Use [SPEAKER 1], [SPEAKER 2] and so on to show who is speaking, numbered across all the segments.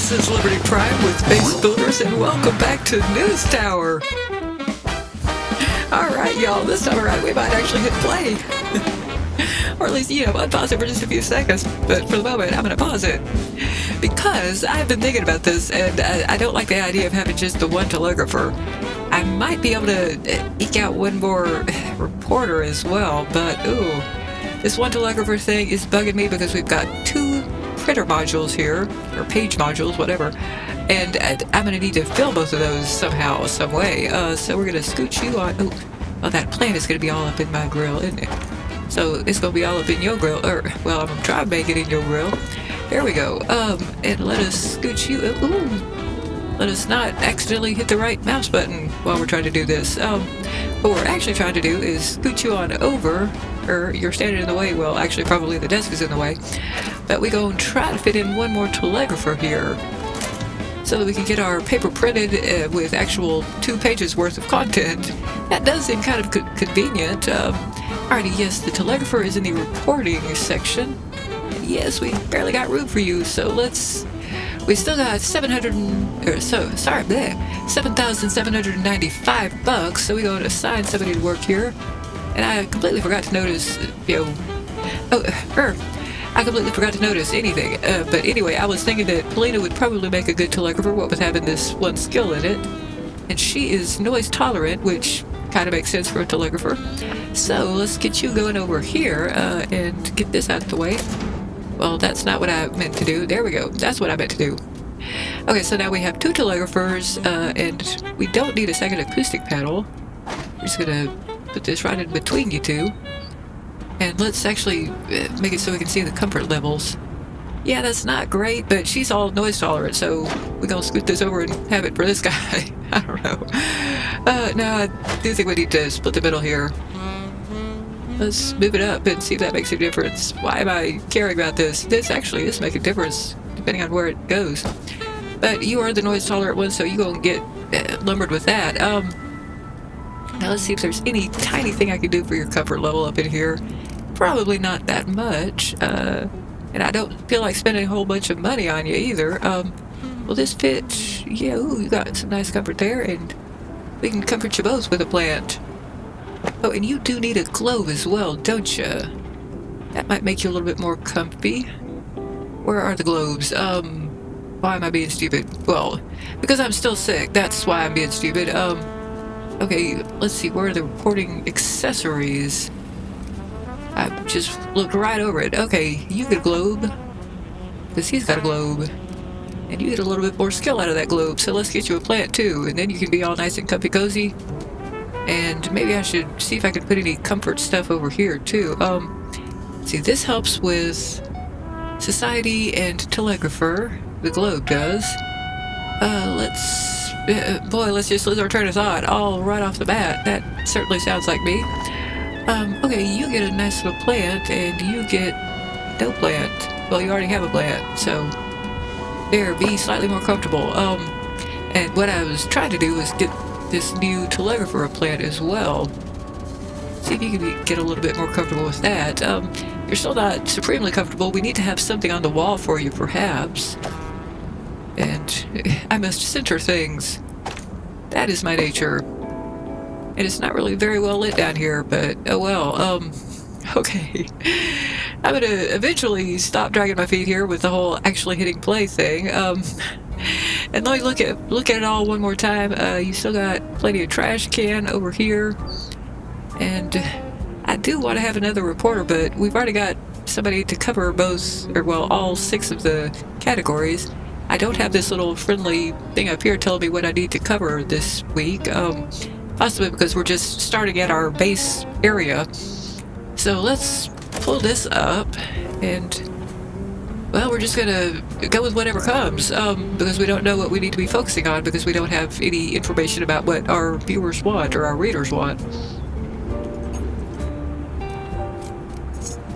[SPEAKER 1] This is Liberty Prime with Base Builders, and welcome back to News Tower. Alright, y'all, this time around we might actually hit play. Or at least, unpause it for just a few seconds. But for the moment, I'm going to pause it. Because I've been thinking about this, and I don't like the idea of having just the one telegrapher. I might be able to eke out one more reporter as well, but ooh. This one telegrapher thing is bugging me because we've got two printer modules here, or page modules, whatever, and I'm going to need to fill both of those somehow, some way. So we're going to scooch you on. Oh, that plant is going to be all up in my grill, isn't it? So it's going to be all up in your grill, or, well, I'm going to try to make it in your grill. There we go. And let us scooch you. Ooh. Let us not accidentally hit the right mouse button while we're trying to do this. What we're actually trying to do is scoot you on over, or you're standing in the way. Well, actually, probably the desk is in the way. But we go and try to fit in one more telegrapher here so that we can get our paper printed with actual 2 pages worth of content. That does seem kind of convenient. Alrighty, yes, the telegrapher is in the reporting section. Yes, we barely got room for you, so we still got $7,795, so we go to assign somebody to work here. And I completely forgot to notice, I completely forgot to notice anything. But anyway, I was thinking that Polina would probably make a good telegrapher, what with having this one skill in it. And she is noise tolerant, which kind of makes sense for a telegrapher. So let's get you going over here and get this out of the way. Well, that's not what I meant to do. There we go. That's what I meant to do. Okay, so now we have 2 telegraphers, and we don't need a second acoustic panel. We're just going to put this right in between you two. And let's actually make it so we can see the comfort levels. Yeah, that's not great, but she's all noise tolerant, so we're going to scoot this over and have it for this guy. I don't know. No, I do think we need to split the middle here. Let's move it up and see if that makes a difference. Why am I caring about this? This actually is making a difference, depending on where it goes. But you are the noise tolerant one, so you're going to get lumbered with that. Now let's see if there's any tiny thing I can do for your comfort level up in here. Probably not that much. And I don't feel like spending a whole bunch of money on you either. Will this fit? Yeah, ooh, you got some nice comfort there, and we can comfort you both with a plant. Oh, and you do need a globe as well, don't you? That might make you a little bit more comfy. Where are the globes? Why am I being stupid? Well, because I'm still sick. That's why I'm being stupid. Okay, let's see. Where are the reporting accessories? I just looked right over it. Okay, you get a globe. Because he's got a globe. And you get a little bit more skill out of that globe. So let's get you a plant too. And then you can be all nice and comfy cozy. And maybe I should see if I can put any comfort stuff over here too. See, this helps with society and telegrapher. The globe does. Let's just lose our train of thought all right off the bat. That certainly sounds like me. Okay, you get a nice little plant, and you get no plant. Well, you already have a plant, so there, be slightly more comfortable. And what I was trying to do was get this new telegrapher a plant as well. See if you can get a little bit more comfortable with that. You're still not supremely comfortable. We need to have something on the wall for you, perhaps. And I must center things. That is my nature. And it's not really very well lit down here, but oh well. Okay. I'm gonna eventually stop dragging my feet here with the whole actually hitting play thing. And let me look at it all one more time. You still got plenty of trash can over here. And I do want to have another reporter, but we've already got somebody to cover both, or well, all 6 of the categories. I don't have this little friendly thing up here telling me what I need to cover this week. Possibly because we're just starting at our base area. So let's pull this up, and well, we're just gonna go with whatever comes, because we don't know what we need to be focusing on, because we don't have any information about what our viewers want or our readers want.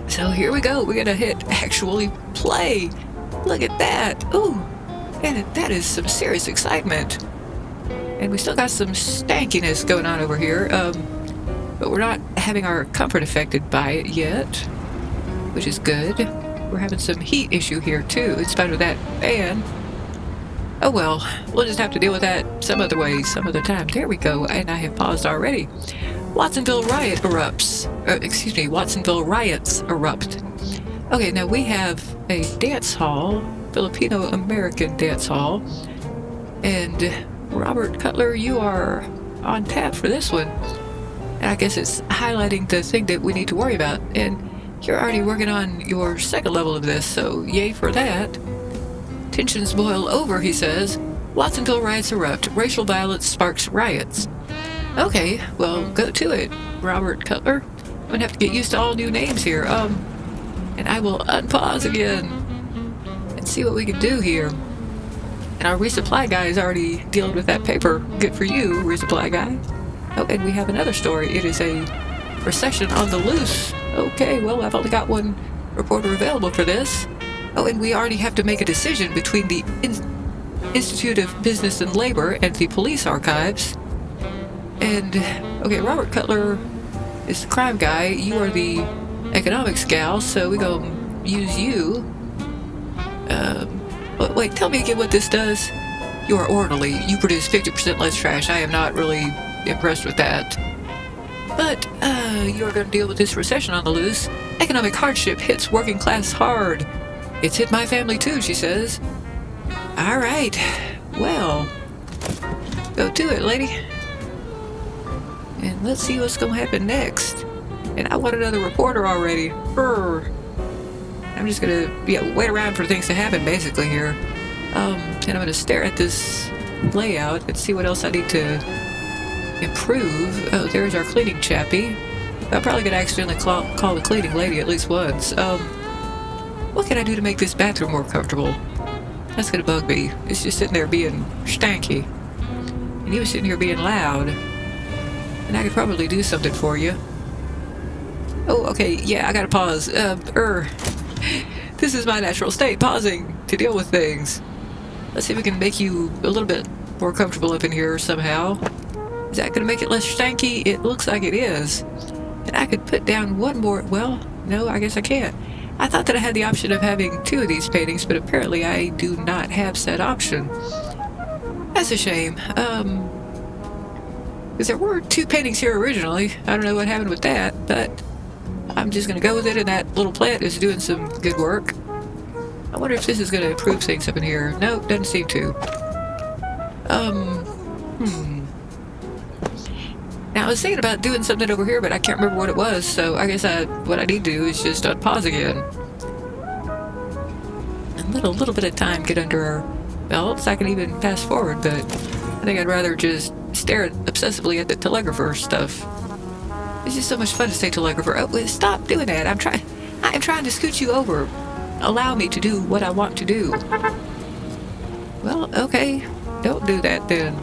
[SPEAKER 1] So here we go. We're gonna hit actually play. Look at that. Ooh, and that is some serious excitement. And we still got some stankiness going on over here, but we're not having our comfort affected by it yet, which is good. We're having some heat issue here too, in spite of that fan. Oh well, we'll just have to deal with that some other way, some other time. There we go, and I have paused already. Watsonville riot erupts. Excuse me, Watsonville riots erupt. Okay, now we have a dance hall, Filipino American dance hall, and Robert Cutler, you are on tap for this one. And I guess it's highlighting the thing that we need to worry about, and you're already working on your second level of this, so yay for that. Tensions boil over, he says. Watsonville riots erupt. Racial violence sparks riots. Okay, well, go to it, Robert Cutler. I'm gonna have to get used to all new names here. And I will unpause again and see what we can do here. And our resupply guy is already dealing with that paper. Good for you, resupply guy. Oh, and we have another story. It is a recession on the loose. Okay, well, I've only got one reporter available for this. Oh, and we already have to make a decision between the Institute of Business and Labor and the police archives. And, okay, Robert Cutler is the crime guy. You are the economics gal, so we gonna use you. Wait, tell me again what this does. You are orderly. You produce 50% less trash. I am not really impressed with that. But, you're gonna deal with this recession on the loose. Economic hardship hits working class hard. It's hit my family too, she says. Alright, well, go to it, lady. And let's see what's gonna happen next. And I want another reporter already. Brr. I'm just gonna wait around for things to happen, basically, here. And I'm gonna stare at this layout and see what else I need to improve. Oh, there's our cleaning chappie. I'm probably gonna accidentally call the cleaning lady at least once. What can I do to make this bathroom more comfortable? That's gonna bug me. It's just sitting there being stanky. And you were sitting here being loud. And I could probably do something for you. Oh, okay, yeah, I gotta pause. This is my natural state, pausing to deal with things. Let's see if we can make you a little bit more comfortable up in here somehow. Is that gonna make it less stanky? It looks like it is. And I could put down one more, well, no, I guess I can't. I thought that I had the option of having two of these paintings, but apparently I do not have said option. That's a shame. Because there were two paintings here originally. I don't know what happened with that, but I'm just gonna go with it, and that little plant is doing some good work. I wonder if this is gonna improve things up in here. Nope, doesn't seem to. Now, I was thinking about doing something over here, but I can't remember what it was, so I guess what I need to do is just unpause again. And let a little bit of time get under our belts. I can even fast forward, but I think I'd rather just stare obsessively at the telegrapher stuff. It's just so much fun to say telegrapher. Oh, stop doing that. I am trying to scoot you over. Allow me to do what I want to do. Well, okay. Don't do that then.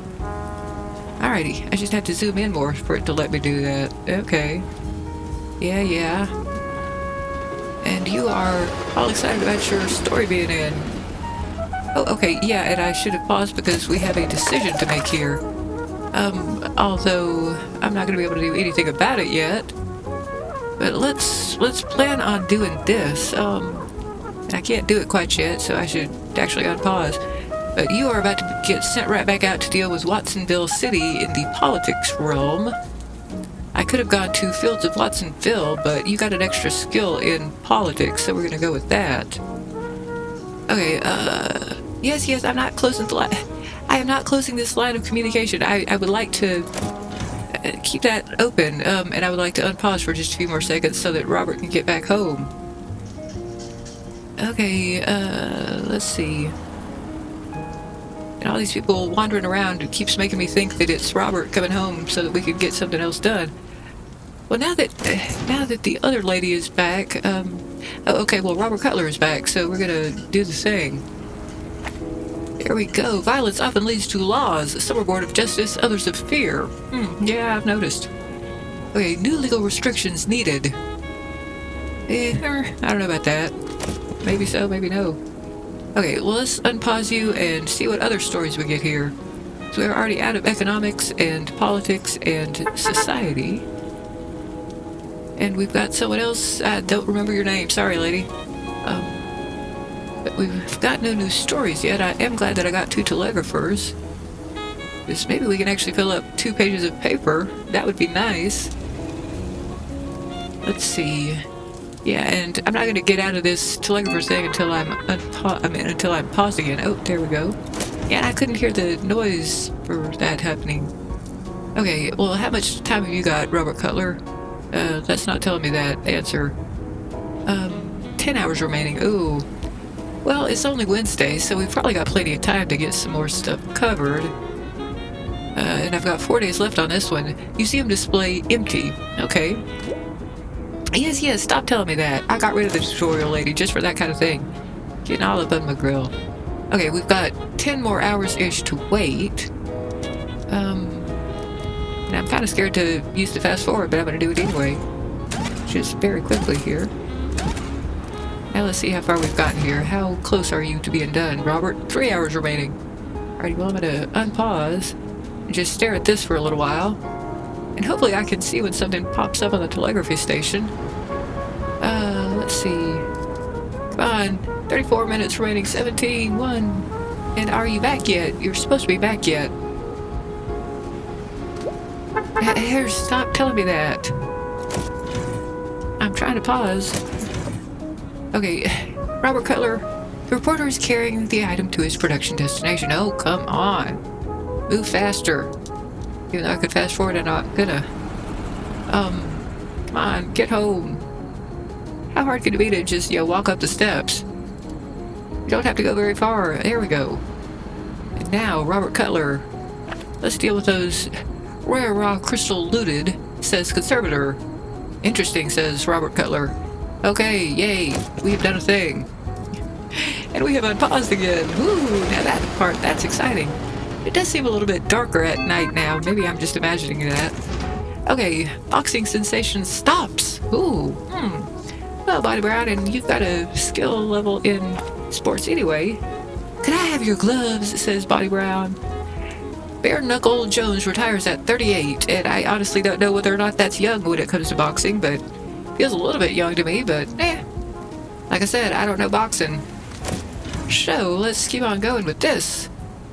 [SPEAKER 1] Alrighty, I just have to zoom in more for it to let me do that. Okay. Yeah. And you are all excited about your story being in. Oh, okay, yeah, and I should have paused because we have a decision to make here. Although I'm not gonna be able to do anything about it yet. But let's plan on doing this. I can't do it quite yet, so I should actually unpause. But you are about to get sent right back out to deal with Watsonville City in the politics realm. I could have gone to Fields of Watsonville, but you got an extra skill in politics, so we're gonna go with that. Okay, yes, I'm not closing the line. I am not closing this line of communication. I would like to keep that open, and I would like to unpause for just a few more seconds so that Robert can get back home. Okay, let's see. And all these people wandering around, it keeps making me think that it's Robert coming home so that we can get something else done. Well, now that the other lady is back, okay, well, Robert Cutler is back, so we're gonna do the thing. There we go. Violence often leads to laws. Some are born of justice, others of fear. Yeah, I've noticed. Okay, new legal restrictions needed. I don't know about that. Maybe so, maybe no. Okay, well, let's unpause you and see what other stories we get here. So we're already out of economics and politics and society. And we've got someone else. I don't remember your name. Sorry, lady. But we've got no new stories yet. I am glad that I got 2 telegraphers. Because maybe we can actually fill up 2 pages of paper. That would be nice. Let's see. Yeah, and I'm not going to get out of this telegrapher thing until until I'm paused again. Oh, there we go. Yeah, and I couldn't hear the noise for that happening. Okay, well, how much time have you got, Robert Cutler? That's not telling me that answer. 10 hours remaining. Ooh. Well, it's only Wednesday, so we've probably got plenty of time to get some more stuff covered. And I've got 4 days left on this one. Museum display empty. Okay. Yes, stop telling me that. I got rid of the tutorial lady just for that kind of thing. Getting all up on my grill. Okay, we've got 10 more hours-ish to wait. And I'm kind of scared to use the fast forward, but I'm going to do it anyway. Just very quickly here. Now let's see how far we've gotten here. How close are you to being done, Robert? 3 hours remaining. Alrighty, well, I'm going to unpause and just stare at this for a little while. And hopefully I can see when something pops up on the telegraphy station. Let's see. Come on. 34 minutes remaining. 17, 1. And are you back yet? You're supposed to be back yet. Here, stop telling me that. I'm trying to pause. Okay, Robert Cutler. The reporter is carrying the item to his production destination. Oh, come on. Move faster. Even though I could fast forward, I'm not gonna. Come on, get home. How hard could it be to just, walk up the steps? You don't have to go very far. There we go. And now, Robert Cutler. Let's deal with those rare raw crystal looted, says conservator. Interesting, says Robert Cutler. Okay, yay, we have done a thing. And we have unpaused again. Ooh, now that part, that's exciting. It does seem a little bit darker at night now. Maybe I'm just imagining that. Okay, boxing sensation stops. Ooh, Well, Body Brown, and you've got a skill level in sports anyway. Could I have your gloves, says Body Brown. Bare Knuckle Jones retires at 38, and I honestly don't know whether or not that's young when it comes to boxing, but feels a little bit young to me, but like I said, I don't know boxing. So, let's keep on going with this.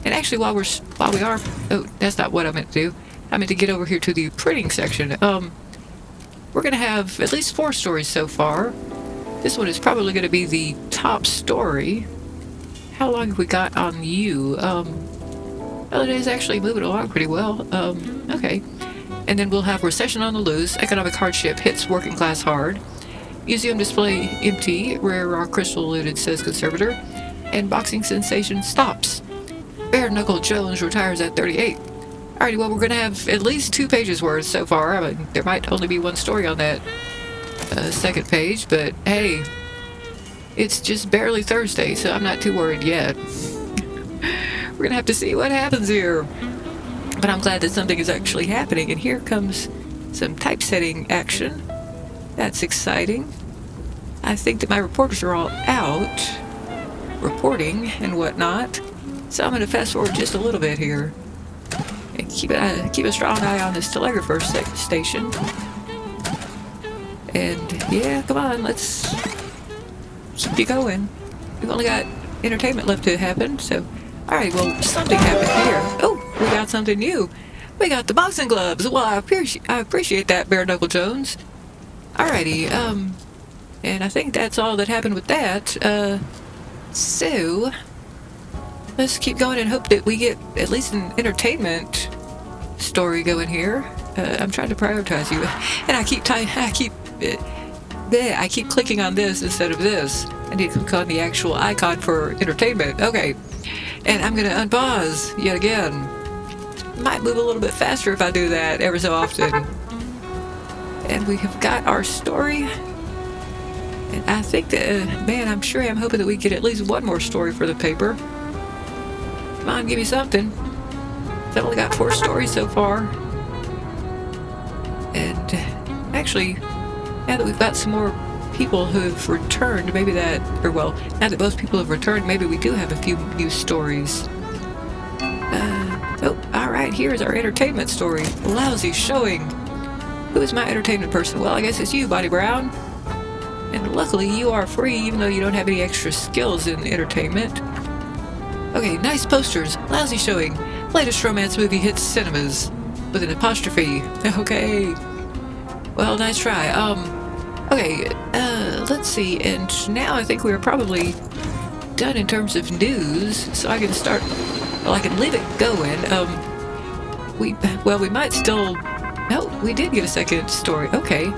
[SPEAKER 1] And actually, while we are... Oh, that's not what I meant to do. I meant to get over here to the printing section. We're going to have at least 4 stories so far. This one is probably going to be the top story. How long have we got on you? Well, it is actually moving along pretty well. Okay. And then we'll have recession on the loose, economic hardship hits working class hard, museum display empty, rare raw crystal looted, says conservator, and boxing sensation stops. Bare Knuckle Jones retires at 38. Alrighty, well, we're going to have at least 2 pages worth so far. I mean, there might only be 1 story on that second page, but hey, it's just barely Thursday, so I'm not too worried yet. We're going to have to see what happens here. But I'm glad that something is actually happening, and here comes some typesetting action. That's exciting. I think that my reporters are all out, reporting and whatnot. So I'm going to fast forward just a little bit here. And keep a strong eye on this telegrapher station. And yeah, come on, let's keep you going. We've only got entertainment left to happen, so... Alright, well, something happened here. Oh, we got something new. We got the boxing gloves. Well, I appreciate that, Bare Knuckle Jones. Alrighty, and I think that's all that happened with that. So... let's keep going and hope that we get at least an entertainment story going here. I'm trying to prioritize you, and I keep clicking on this instead of this. I need to click on the actual icon for entertainment. Okay, and I'm gonna unpause yet again. Might move a little bit faster if I do that ever so often. And we have got our story. And I think that, man, I'm hoping that we get at least 1 more story for the paper. Come on, give me something. I've only got 4 stories so far. And actually, now that we've got some more people who have returned, maybe that, or well, now that most people have returned, maybe we do have a few new stories. Oh, alright, here's our entertainment story. Lousy showing. Who is my entertainment person? Well, I guess it's you, Body Brown. And luckily, you are free, even though you don't have any extra skills in entertainment. Okay, nice posters. Lousy showing. Latest romance movie hits cinemas. With an apostrophe. Okay. Well, nice try. Okay, let's see. And now I think we're probably done in terms of news. So I can start... Well, I can leave it going. We might still... No, we did get a second story. Okay.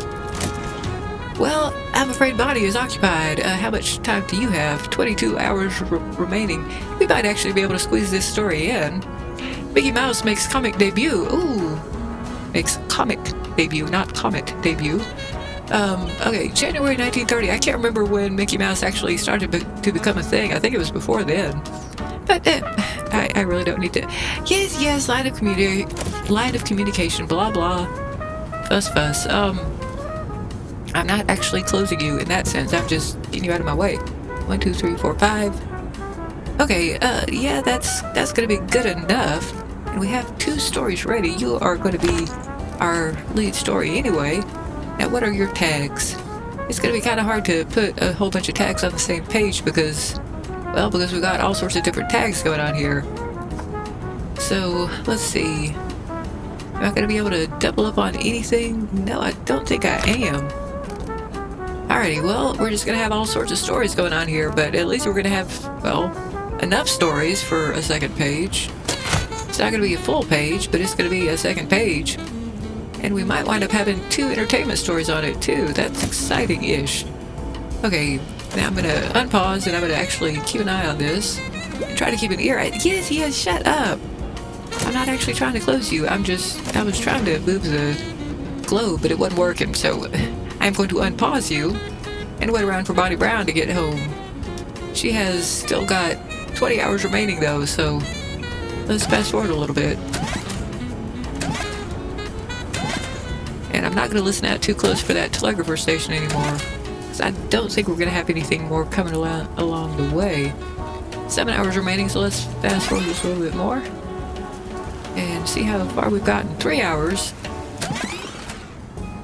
[SPEAKER 1] Well, I'm afraid Bonnie is occupied. How much time do you have? 22 hours remaining. We might actually be able to squeeze this story in. Mickey Mouse makes comic debut. Ooh. Makes comic debut, not comet debut. Okay, January 1930. I can't remember when Mickey Mouse actually started to become a thing. I think it was before then. But I really don't need to... Yes, line of communication, blah, blah. Fuss. I'm not actually closing you in that sense. I'm just getting you out of my way. 1, 2, 3, 4, 5. Okay, yeah, that's gonna be good enough. And we have 2 stories ready. You are going to be our lead story anyway. Now, what are your tags? It's going to be kind of hard to put a whole bunch of tags on the same page because we got all sorts of different tags going on here. So, let's see. Am I going to be able to double up on anything? No, I don't think I am. Alrighty, well, we're just going to have all sorts of stories going on here, but at least we're going to have, well, enough stories for a second page. It's not going to be a full page, but it's going to be a second page. And we might wind up having 2 entertainment stories on it, too. That's exciting-ish. Okay, now I'm going to unpause, and I'm going to actually keep an eye on this. And try to keep an ear out. Yes, shut up! I'm not actually trying to close you. I was trying to move the globe, but it wasn't working, so I'm going to unpause you and wait around for Bonnie Brown to get home. She has still got 20 hours remaining, though, so... Let's fast forward a little bit. And I'm not going to listen out too close for that telegrapher station anymore. Because I don't think we're going to have anything more coming along the way. 7 hours remaining, so let's fast forward just a little bit more. And see how far we've gotten. 3 hours.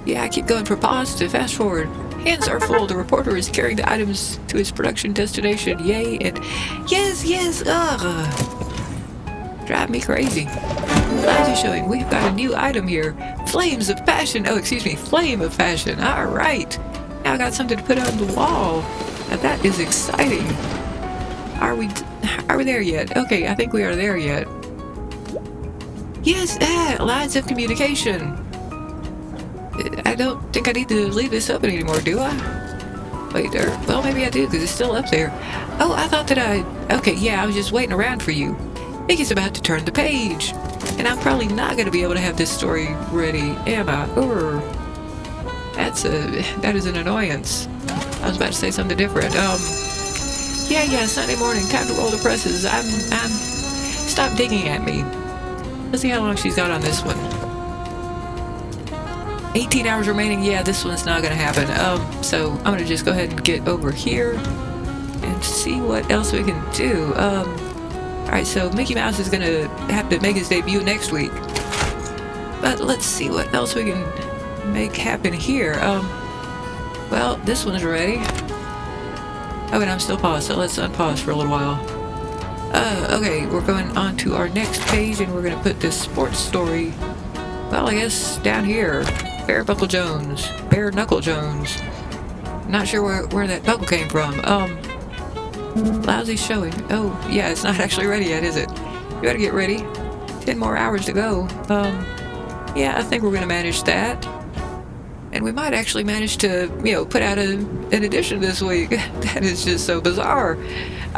[SPEAKER 1] Yeah, I keep going from pause to fast forward. Hands are full. The reporter is carrying the items to his production destination. Yay, and yes, ugh. Drive me crazy. Lousy showing. We've got a new item here. Flames of passion. Oh, excuse me. Flame of passion. All right. Now I got something to put on the wall. Now that is exciting. Are we there yet? Okay, I think we are there yet. Yes, lines of communication. I don't think I need to leave this open anymore, do I? Wait, well, maybe I do, because it's still up there. Oh, I thought that okay, yeah, I was just waiting around for you. Mickey's about to turn the page, and I'm probably not going to be able to have this story ready, am I? That is an annoyance. I was about to say something different. Yeah, Sunday morning, time to roll the presses. Stop digging at me. Let's see how long she's got on this one. 18 hours remaining. Yeah, this one's not going to happen. So I'm going to just go ahead and get over here and see what else we can do. Alright, so Mickey Mouse is going to have to make his debut next week. But let's see what else we can make happen here. Well, this one's ready. Oh, and I'm still paused, so let's unpause for a little while. Okay, we're going on to our next page, and we're going to put this sports story, well, I guess down here. Bare Knuckle Jones. Not sure where that buckle came from. Lousy showing. Oh, yeah, it's not actually ready yet, is it? You gotta get ready. 10 more hours to go. Yeah, I think we're gonna manage that. And we might actually manage to, put out an edition this week. That is just so bizarre.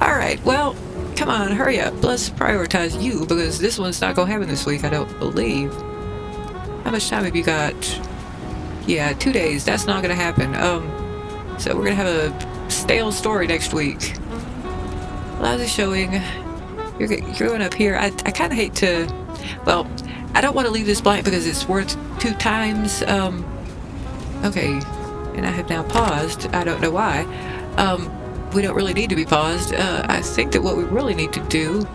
[SPEAKER 1] Alright, well, come on, hurry up. Let's prioritize you, because this one's not gonna happen this week, I don't believe. How much time have you got? Yeah, 2 days. That's not gonna happen. So we're gonna have a stale story next week. Lousy showing. You're going up here. I kind of hate to... Well, I don't want to leave this blank because it's worth 2 times. Okay. And I have now paused. I don't know why. We don't really need to be paused. I think that what we really need to do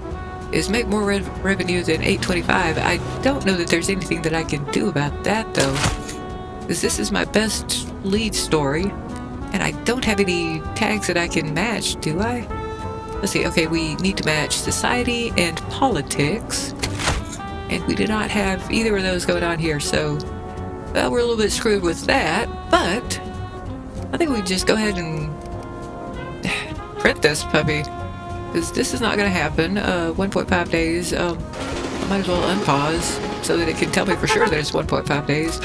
[SPEAKER 1] is make more revenue than $8.25. I don't know that there's anything that I can do about that, though. Because this is my best lead story. And I don't have any tags that I can match, do I? Let's see. Okay, we need to match society and politics. And we do not have either of those going on here, so well, we're a little bit screwed with that. But I think we just go ahead and print this puppy, because this is not going to happen. 1.5 days. I might as well unpause so that it can tell me for sure that it's 1.5 days.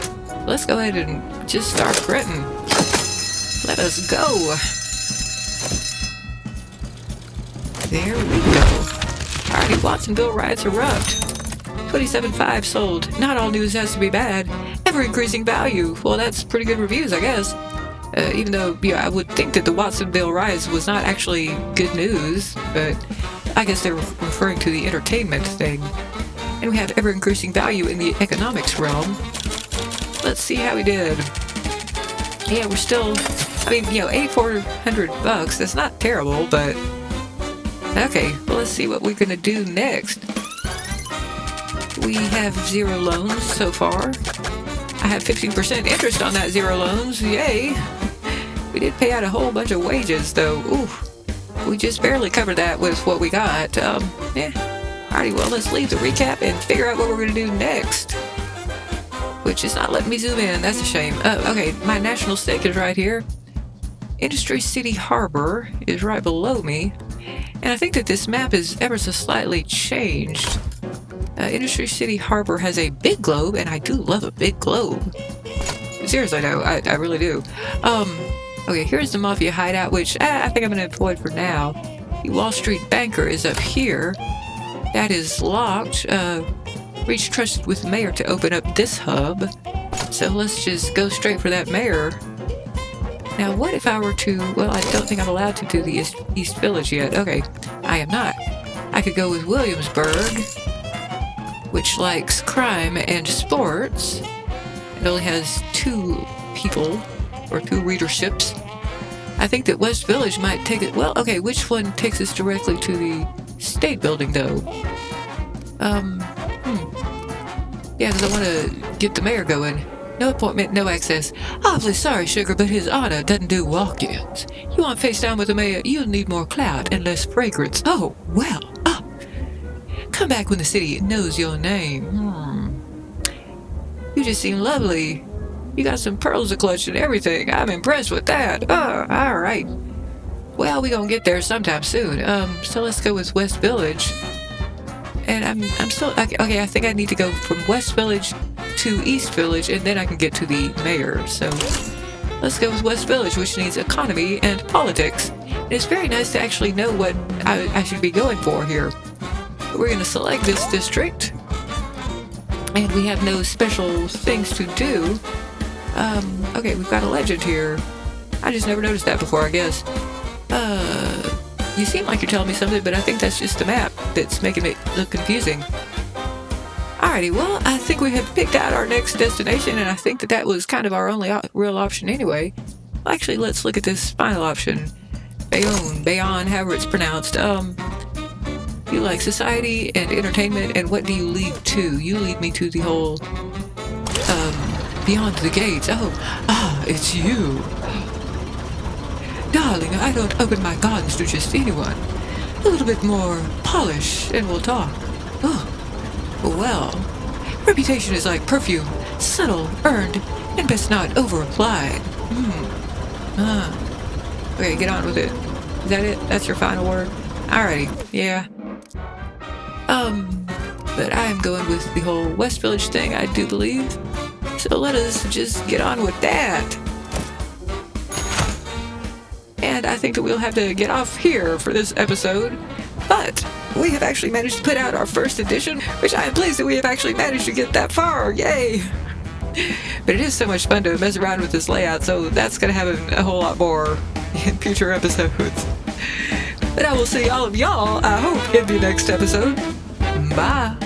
[SPEAKER 1] Let's go ahead and just start printing. Let us go. There we go. Alrighty, Watsonville riots erupt. 27.5 sold. Not all news has to be bad. Ever-increasing value. Well, that's pretty good reviews, I guess. Even though, I would think that the Watsonville riots was not actually good news, but I guess they're referring to the entertainment thing. And we have ever-increasing value in the economics realm. Let's see how we did. Yeah, we're still, $8,400. That's not terrible, but okay, well, let's see what we're gonna do next. We have 0 loans so far. I have 15% interest on that 0 loans. Yay! We did pay out a whole bunch of wages, though. Ooh, we just barely covered that with what we got. Alrighty, well, let's leave the recap and figure out what we're gonna do next. Which is not letting me zoom in. That's a shame. Okay, my national stake is right here. Industry City Harbor is right below me. And I think that this map is ever so slightly changed. Industry City Harbor has a big globe, and I do love a big globe. Seriously, though, I really do. Okay, here's the Mafia hideout, which I think I'm going to avoid for now. The Wall Street Banker is up here. That is locked. Reach trusted with mayor to open up this hub. So let's just go straight for that mayor. Now, what if I were to... Well, I don't think I'm allowed to do the East Village yet. Okay, I am not. I could go with Williamsburg, which likes crime and sports. It only has 2 people, or 2 readerships. I think that West Village might take it... Well, okay, which one takes us directly to the State Building, though? Yeah, because I want to get the mayor going. No appointment, no access. Awfully sorry, sugar, but his honor doesn't do walk-ins. You want face down with the mayor, you'll need more clout and less fragrance. Oh, well. Come back when the city knows your name. You just seem lovely. You got some pearls to clutch and everything. I'm impressed with that. Alright. Well, we gonna get there sometime soon. So let's go with West Village. And I'm still... Okay, I think I need to go from West Village to East Village, and then I can get to the mayor. So let's go with West Village, which needs economy and politics. And it's very nice to actually know what I should be going for here. We're going to select this district, and we have no special things to do. Okay, we've got a legend here. I just never noticed that before, I guess. You seem like you're telling me something, but I think that's just the map that's making it look confusing. Alrighty, well, I think we have picked out our next destination, and I think that that was kind of our only real option anyway. Well, actually, let's look at this final option. Bayonne, however it's pronounced. You like society and entertainment, and what do you lead to? You lead me to the whole, beyond the gates. It's you. Darling, I don't open my gardens to just anyone. A little bit more polish, and we'll talk. Well, reputation is like perfume, subtle, earned, and best not over-applied. Okay, get on with it. Is that it? That's your final word? Alrighty, yeah. But I am going with the whole West Village thing, I do believe. So let us just get on with that. And I think that we'll have to get off here for this episode. But we have actually managed to put out our first edition, which I am pleased that we have actually managed to get that far. Yay! But it is so much fun to mess around with this layout, so that's going to happen a whole lot more in future episodes. But I will see all of y'all, I hope, in the next episode. Bye!